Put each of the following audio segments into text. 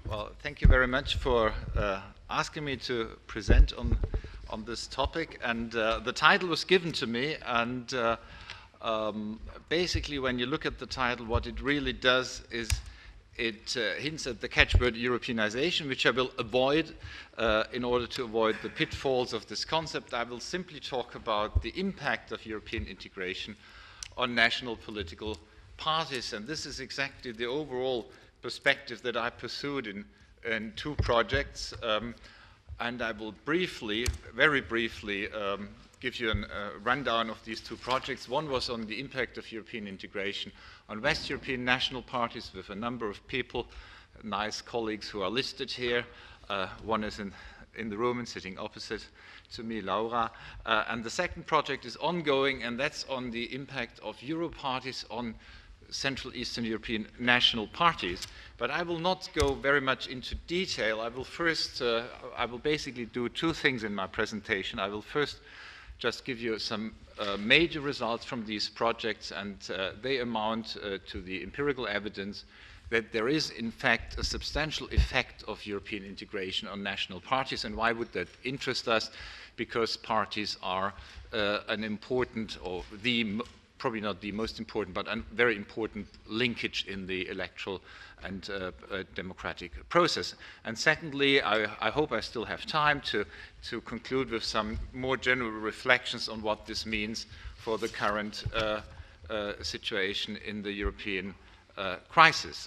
Well, thank you very much for asking me to present on this topic. And the title was given to me, and basically, when you look at the title, what it really does is it hints at the catchword Europeanization, which I will avoid in order to avoid the pitfalls of this concept. I will simply talk about the impact of European integration on national political parties, and this is exactly the overall perspective that I pursued in two projects, and I will briefly, very briefly, give you a rundown of these two projects. One was on the impact of European integration on West European national parties with a number of people, nice colleagues who are listed here. One is in the room and sitting opposite to me, Laura. And the second project is ongoing, and that's on the impact of Euro parties on Central Eastern European national parties. But I will not go very much into detail. I will basically do two things in my presentation. I will first just give you some major results from these projects, and they amount to the empirical evidence that there is, in fact, a substantial effect of European integration on national parties. And why would that interest us? Because parties are an important, or probably not the most important, but a very important linkage in the electoral and democratic process. And secondly, I hope I still have time to conclude with some more general reflections on what this means for the current situation in the European crisis.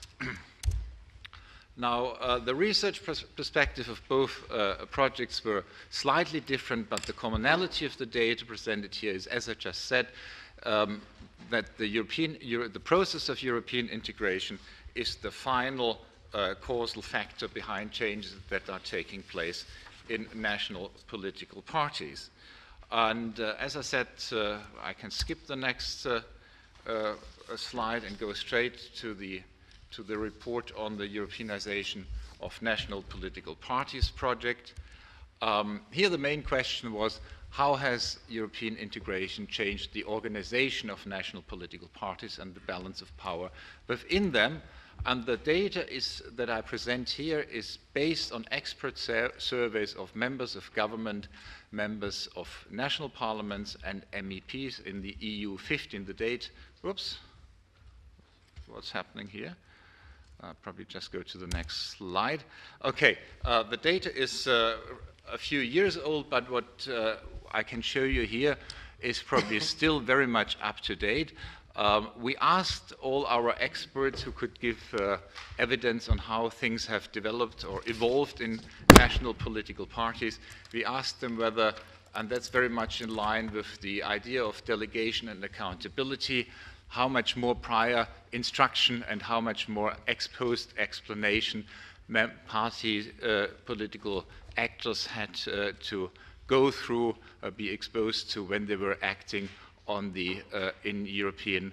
Now, the research perspective of both projects were slightly different, but the commonality of the data presented here is, as I just said, that the process of European integration is the final causal factor behind changes that are taking place in national political parties. And as I said, I can skip the next slide and go straight to the report on the Europeanization of national political parties project. Here the main question was, how has European integration changed the organization of national political parties and the balance of power within them? And the data that I present here is based on expert surveys of members of government, members of national parliaments, and MEPs in the EU 15. The date, whoops, what's happening here? Probably just go to the next slide. Okay, the data is a few years old, but what I can show you here is probably still very much up to date. We asked all our experts who could give evidence on how things have developed or evolved in national political parties. We asked them whether, and that's very much in line with the idea of delegation and accountability, how much more prior instruction and how much more ex-post explanation party political actors had to go through, be exposed to when they were acting on in European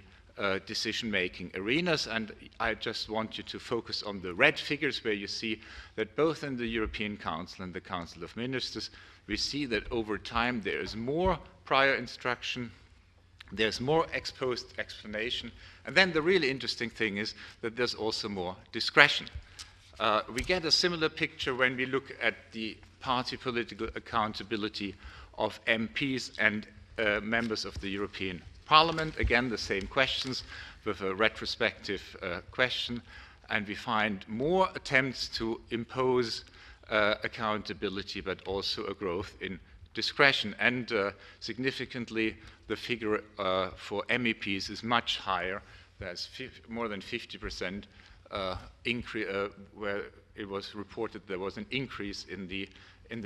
decision-making arenas. And I just want you to focus on the red figures, where you see that both in the European Council and the Council of Ministers, we see that over time there is more prior instruction, there's more ex-post explanation, and then the really interesting thing is that there's also more discretion. We get a similar picture when we look at the party political accountability of MPs and members of the European Parliament. Again, the same questions with a retrospective question, and we find more attempts to impose accountability, but also a growth in discretion. And significantly, the figure for MEPs is much higher. There's more than 50% increase, where it was reported there was an increase in the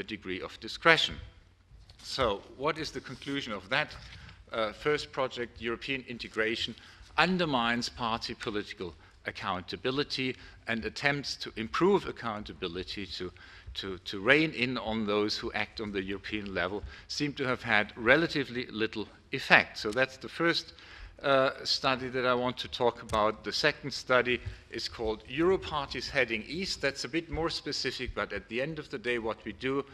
degree of discretion. So what is the conclusion of that first project? European integration undermines party political accountability, and attempts to improve accountability, to rein in on those who act on the European level, seem to have had relatively little effect. So that's the first study that I want to talk about. The second study is called Euro Parties Heading East. That's a bit more specific, but at the end of the day, what we do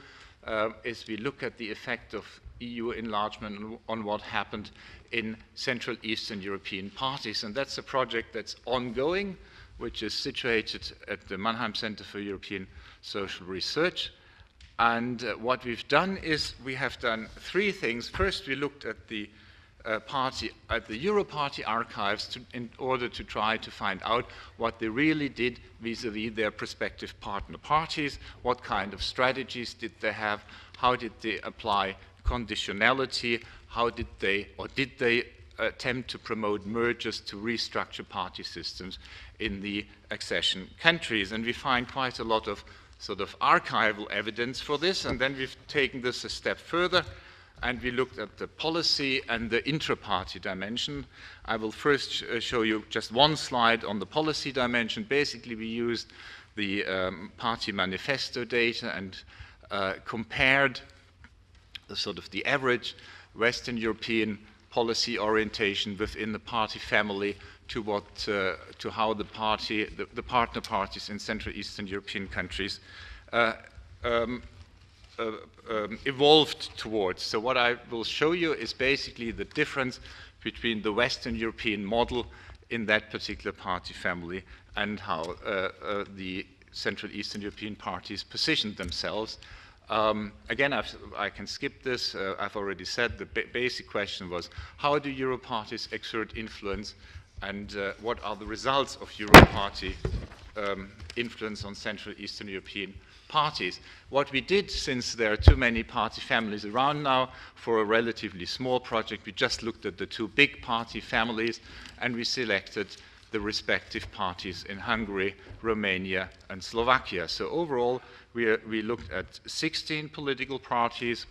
is we look at the effect of EU enlargement on what happened in Central Eastern European parties. And that's a project that's ongoing. which is situated at the Mannheim Center for European Social Research. And what we've done is we have done three things. First, we looked at the Euro Party archives in order to try to find out what they really did vis-à-vis their prospective partner parties, what kind of strategies did they have, how did they apply conditionality, how did they attempt to promote mergers to restructure party systems in the accession countries. And we find quite a lot of sort of archival evidence for this, and then we've taken this a step further, and we looked at the policy and the intra-party dimension. I will first show you just one slide on the policy dimension. Basically, we used the party manifesto data and compared the sort of the average Western European policy orientation within the party family to how the partner parties in Central Eastern European countries evolved towards. So what I will show you is basically the difference between the Western European model in that particular party family and how the Central Eastern European parties positioned themselves. Again, I can skip this. I've already said the basic question was, how do Euro parties exert influence, and what are the results of Euro party influence on Central Eastern European parties? What we did, since there are too many party families around now, for a relatively small project, we just looked at the two big party families, and we selected the respective parties in Hungary, Romania, and Slovakia. So overall, we looked at 16 political parties,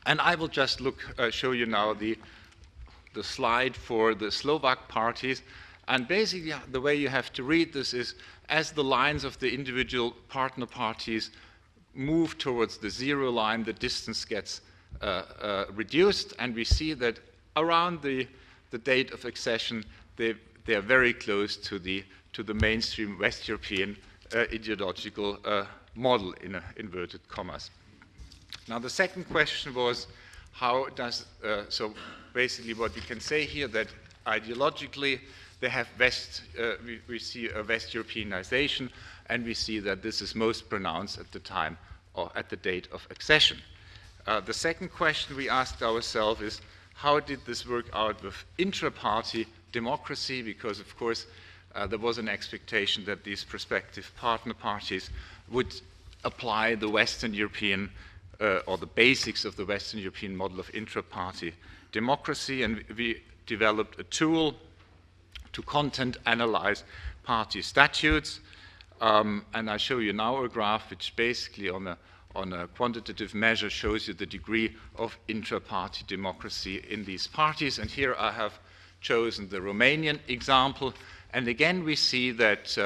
and I will just show you now the slide for the Slovak parties. And basically, the way you have to read this is, as the lines of the individual partner parties move towards the zero line, the distance gets reduced, and we see that around the date of accession, they are very close to the mainstream West European ideological model, in inverted commas. Now, the second question was, how does, so basically what we can say here, that ideologically they have we see a West Europeanization, and we see that this is most pronounced at the time or at the date of accession. The second question we asked ourselves is, how did this work out with intra-party democracy? Because, of course, there was an expectation that these prospective partner parties would apply the Western European or the basics of the Western European model of intra-party democracy, and we developed a tool to content analyze party statutes. And I show you now a graph which basically on a quantitative measure shows you the degree of intra-party democracy in these parties. And here I have chosen the Romanian example. And again, we see that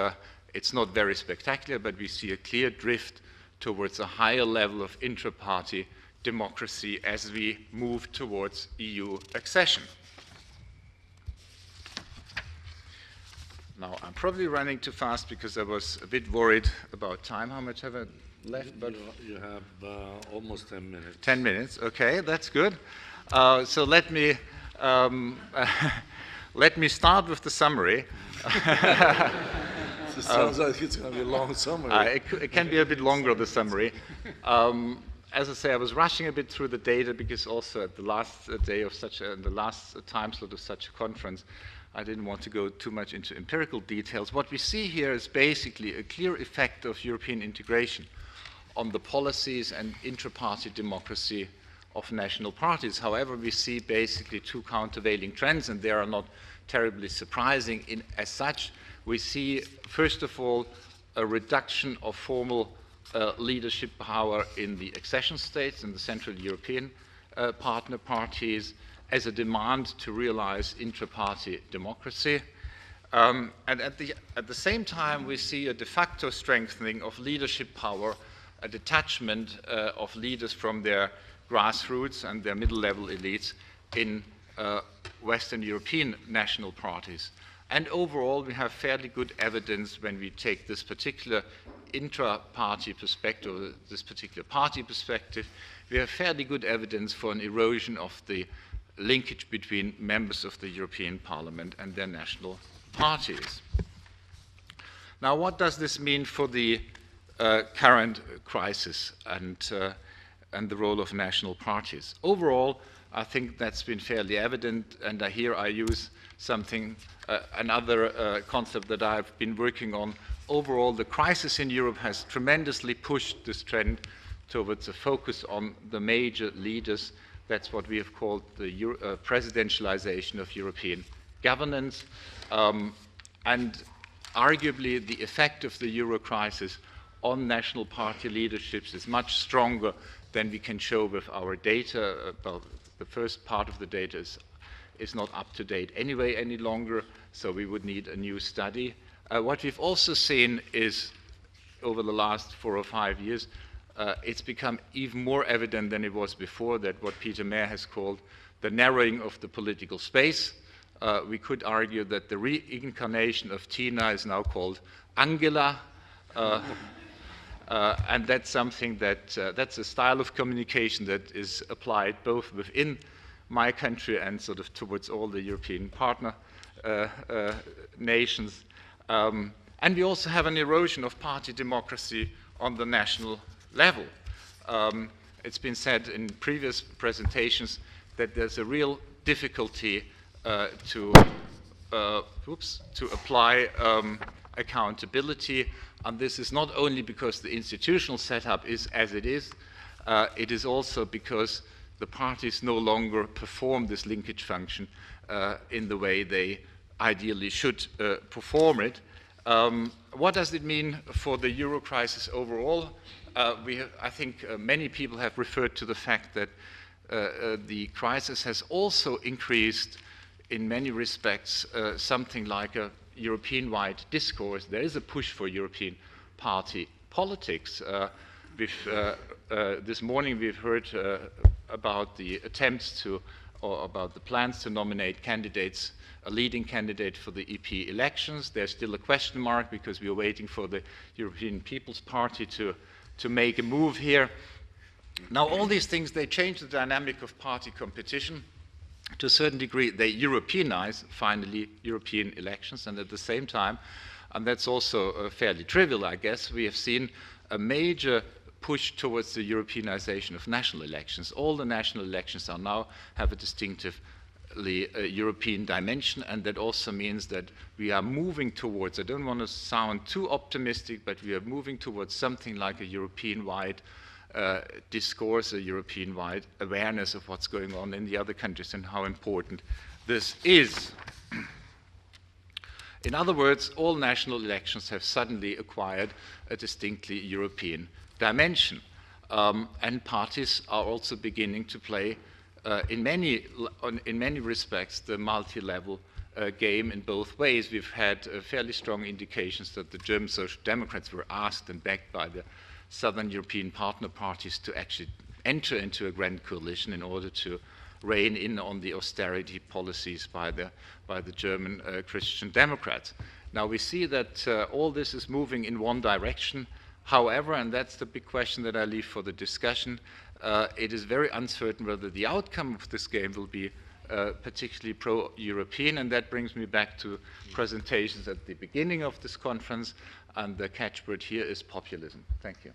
it's not very spectacular, but we see a clear drift towards a higher level of intra-party democracy as we move towards EU accession. Now, I'm probably running too fast because I was a bit worried about time. How much have I left? But you have almost 10 minutes. 10 minutes, okay, that's good. So let me start with the summary. It sounds like it's going to be a long summary. It can be a bit longer, the summary. As I say, I was rushing a bit through the data because also at the last day of the last time slot of such a conference, I didn't want to go too much into empirical details. What we see here is basically a clear effect of European integration on the policies and intra-party democracy of national parties. However, we see basically two countervailing trends, and they are not terribly surprising as such. We see, first of all, a reduction of formal leadership power in the accession states and the Central European partner parties, as a demand to realize intra-party democracy. And at the same time, we see a de facto strengthening of leadership power, a detachment of leaders from their grassroots and their middle-level elites in Western European national parties. And overall, we have fairly good evidence when we take this particular intra-party perspective, this particular party perspective, we have fairly good evidence for an erosion of the linkage between members of the European Parliament and their national parties. Now, what does this mean for the current crisis and the role of national parties? Overall, I think that's been fairly evident, and here I use something, another concept that I've been working on. Overall, the crisis in Europe has tremendously pushed this trend towards a focus on the major leaders. That's what we have called the presidentialization of European governance. And arguably, the effect of the Euro crisis on national party leaderships is much stronger than we can show with our data. Well, the first part of the data is not up to date anyway any longer, so we would need a new study. What we've also seen is, over the last 4 or 5 years, it's become even more evident than it was before, that what Peter Mayer has called the narrowing of the political space. We could argue that the reincarnation of Tina is now called Angela, and that's something that's a style of communication that is applied both within my country and sort of towards all the European partner nations. And we also have an erosion of party democracy on the national level. It's been said in previous presentations that there's a real difficulty to apply accountability, and this is not only because the institutional setup is as it is also because the parties no longer perform this linkage function in the way they ideally should perform it. What does it mean for the Euro crisis overall? I think many people have referred to the fact that the crisis has also increased, in many respects, something like a European-wide discourse. There is a push for European party politics. This morning we've heard about the attempts or about the plans to nominate candidates, a leading candidate for the EP elections. There's still a question mark because we are waiting for the European People's Party to make a move here. Now, all these things, they change the dynamic of party competition. To a certain degree, they Europeanize, finally, European elections, and at the same time, and that's also fairly trivial, I guess, we have seen a major push towards the Europeanization of national elections. All the national elections now have a distinctively European dimension, and that also means that we are moving towards, I don't want to sound too optimistic, but we are moving towards something like a European-wide discourse, a European-wide awareness of what's going on in the other countries and how important this is. In other words, all national elections have suddenly acquired a distinctly European dimension. And parties are also beginning to play, in many respects, the multi-level game in both ways. We've had fairly strong indications that the German Social Democrats were asked and backed by the Southern European partner parties to actually enter into a grand coalition in order to rein in on the austerity policies by the German Christian Democrats. Now we see that all this is moving in one direction. However, and that's the big question that I leave for the discussion, it is very uncertain whether the outcome of this game will be particularly pro-European, and that brings me back to presentations at the beginning of this conference, and the catchword here is populism. Thank you.